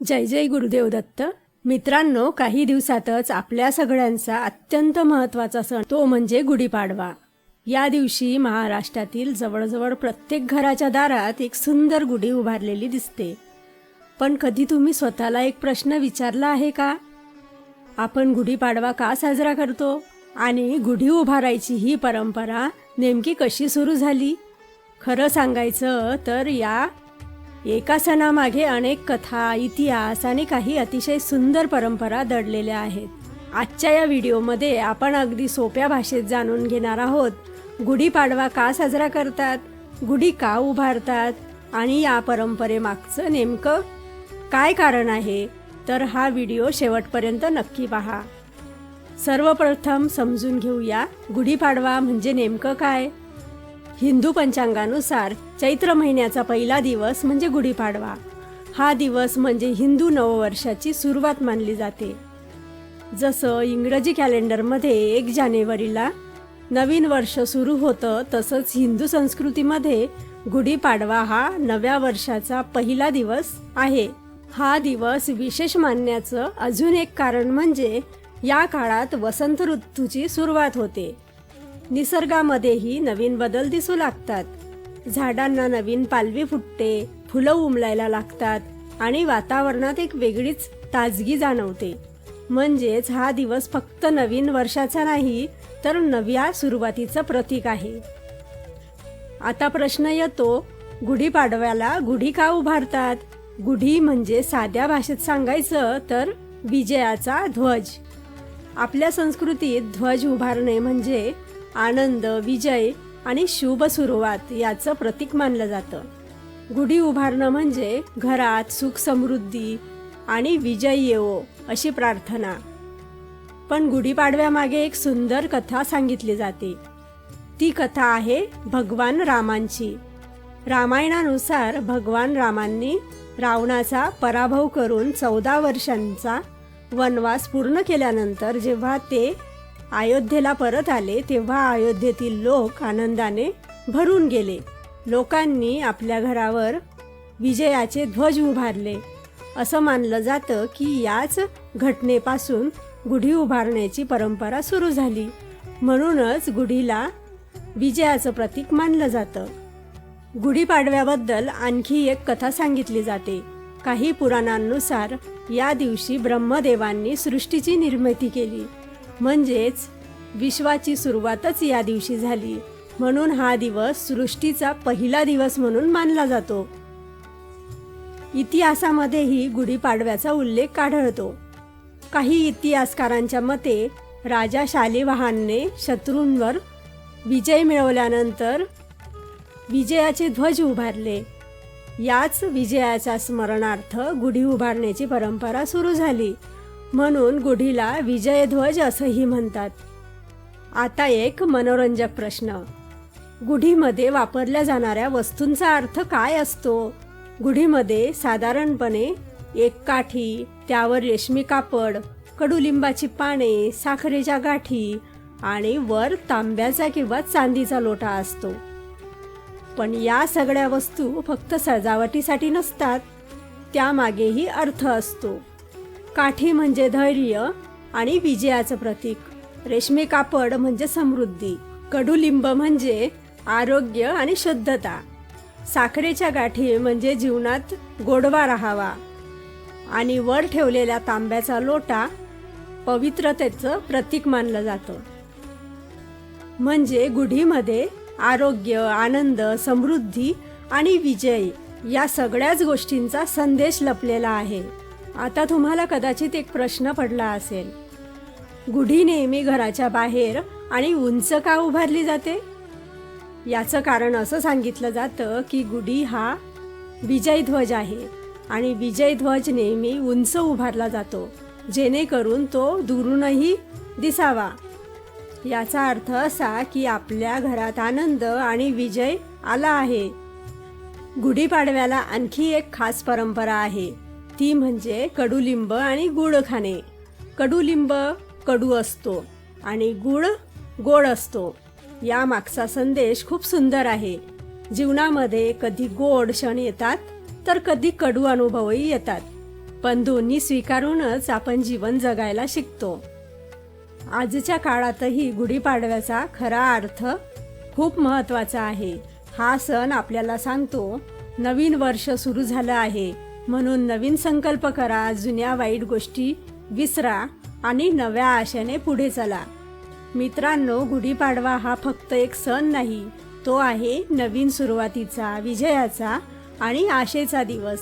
जय जय गुरुदेव दत्त. मित्रांनो, काही दिवसातच आपल्या सगळ्यांचा अत्यंत महत्त्वाचा सण तो म्हणजे गुढीपाडवा. या दिवशी महाराष्ट्रातील जवळजवळ प्रत्येक घराच्या दारात एक सुंदर गुढी उभारलेली दिसते. पण कधी तुम्ही स्वतःला एक प्रश्न विचारला आहे का? आपण गुढीपाडवा का साजरा करतो आणि गुढी उभारायची ही परंपरा नेमकी कशी सुरू झाली? खरं सांगायचं तर या एका सणामागे अनेक कथा, इतिहास आणि काही अतिशय सुंदर परंपरा दडलेल्या आहेत. आजच्या या व्हिडिओमध्ये आपण अगदी सोप्या भाषेत जाणून घेणार आहोत गुढीपाडवा का साजरा करतात, गुढी का उभारतात आणि या परंपरेमागचं नेमकं काय कारण आहे. तर हा व्हिडिओ शेवटपर्यंत नक्की पहा. सर्वप्रथम समजून घेऊया गुढीपाडवा म्हणजे नेमकं काय. हिंदू पंचांगानुसार चैत्र महिन्याचा पहिला दिवस म्हणजे गुढीपाडवा. हा दिवस म्हणजे हिंदू नववर्षाची सुरुवात मानली जाते. जसं इंग्रजी कॅलेंडरमध्ये 1 जानेवारीला नवीन वर्ष सुरू होतं, तसंच हिंदू संस्कृतीमध्ये गुढीपाडवा हा नव्या वर्षाचा पहिला दिवस आहे. हा दिवस विशेष मानण्याचं अजून एक कारण म्हणजे या काळात वसंत ऋतूची सुरुवात होते. निसर्गामध्येही नवीन बदल दिसू लागतात. झाडांना नवीन पालवी फुटते, फुलं उमलायला लागतात आणि वातावरणात एक वेगळीच ताजगी जाणवते. म्हणजेच हा दिवस फक्त नवीन वर्षाचा नाही, तर नव्या सुरुवातीचं प्रतीक आहे. आता प्रश्न येतो, गुढीपाडव्याला गुढी का उभारतात? गुढी म्हणजे साध्या भाषेत सांगायचं तर विजयाचा ध्वज. आपल्या संस्कृतीत ध्वज उभारणे म्हणजे आनंद, विजय आणि शुभ सुरुवात याचं प्रतीक मानलं जातं. गुढी उभारणं म्हणजे घरात सुख समृद्धी आणि विजय येवो अशी प्रार्थना. पण गुढीपाडव्यामागे एक सुंदर कथा सांगितली जाते. ती कथा आहे भगवान रामांची. रामायणानुसार भगवान रामांनी रावणाचा पराभव करून 14 वर्षांचा वनवास पूर्ण केल्यानंतर जेव्हा ते अयोध्येला परत आले, तेव्हा अयोध्येतील लोक आनंदाने भरून गेले. लोकांनी आपल्या घरावर विजयाचे ध्वज उभारले. असं मानलं जातं की याच घटनेपासून गुढी उभारण्याची परंपरा सुरू झाली. म्हणूनच गुढीला विजयाचं प्रतीक मानलं जातं. गुढीपाडव्याबद्दल आणखी एक कथा सांगितली जाते. काही पुराणांनुसार या दिवशी ब्रह्मदेवांनी सृष्टीची निर्मिती केली, म्हणजेच विश्वाची सुरुवातच या दिवशी झाली. म्हणून हा दिवस सृष्टीचा पहिला दिवस म्हणून मानला जातो. इतिहासामध्येही गुढीपाडव्याचा उल्लेख आढळतो. काही इतिहासकारांच्या मते राजा शालिवाहनने शत्रूंवर विजय मिळवल्यानंतर विजयाचे ध्वज उभारले. याच विजयाच्या स्मरणार्थ गुढी उभारण्याची परंपरा सुरू झाली. म्हणून गुढीला विजयध्वज असंही म्हणतात. आता एक मनोरंजक प्रश्न, गुढीमध्ये वापरल्या जाणाऱ्या वस्तूंचा अर्थ काय असतो? गुढीमध्ये साधारणपणे एक काठी, त्यावर रेशमी कापड, कडुलिंबाची पाने, साखरेच्या गाठी आणि वर तांब्याचा किंवा चांदीचा लोटा असतो. पण या सगळ्या वस्तू फक्त सजावटीसाठी नसतात, त्यामागेही अर्थ असतो. काठी म्हणजे धैर्य आणि विजयाचं प्रतीक, रेशमी कापड म्हणजे समृद्धी, कडुलिंब म्हणजे आरोग्य आणि शुद्धता, साखरेच्या गाठी म्हणजे जीवनात गोडवा राहावा आणि वर ठेवलेला तांब्याचा लोटा पवित्रतेचं प्रतीक मानलं जातं. म्हणजे गुढीमध्ये आरोग्य, आनंद, समृद्धी आणि विजय या सगळ्याच गोष्टींचा संदेश लपलेला आहे. आता तुम्हाला कदाचित एक प्रश्न पडला असेल, गुढी नेहमी घराच्या बाहेर आणि उंच का उभारली जाते? याचं कारण असं सांगितलं जातं की गुढी हा विजयध्वज आहे आणि विजयध्वज नेहमी उंच उभारला जातो, जेणेकरून तो दुरूनही दिसावा. याचा अर्थ असा की आपल्या घरात आनंद आणि विजय आला आहे. गुढीपाडव्याला आणखी एक खास परंपरा आहे, ती म्हणजे कडुलिंब आणि गुळ खाणे. कडुलिंब कडू असतो आणि गुळ गोड असतो. या मागचा संदेश खूप सुंदर आहे. जीवनामध्ये कधी गोड क्षण येतात तर कधी कडू अनुभवही येतात, पण दोन्ही स्वीकारूनच आपण जीवन जगायला शिकतो. आजच्या काळातही गुढीपाडव्याचा खरा अर्थ खूप महत्त्वाचा आहे. हा सण आपल्याला सांगतो नवीन वर्ष सुरू झालं आहे, म्हणून नवीन संकल्प करा, जुन्या वाईट गोष्टी विसरा आणि नव्या आशेने पुढे चला. मित्रांनो, गुढीपाडवा हा फक्त एक सण नाही, तो आहे नवीन सुरुवातीचा, विजयाचा आणि आशेचा दिवस.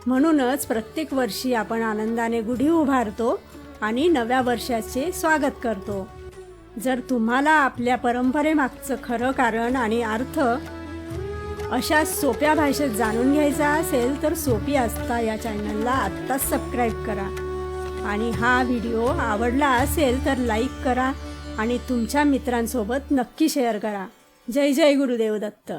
म्हणूनच प्रत्येक वर्षी आपण आनंदाने गुढी उभारतो आणि नव्या वर्षाचे स्वागत करतो. जर तुम्हाला आपल्या परंपरेमागचं खरं कारण आणि अर्थ अशा सोप्या भाषेत जाणून घ्यायचा असेल तर सोपी आस्था या चॅनलला आत्ताच सबस्क्राईब करा. आणि हा व्हिडिओ आवडला असेल तर लाईक करा आणि तुमच्या मित्रांसोबत नक्की शेअर करा. जय जय गुरुदेव दत्त.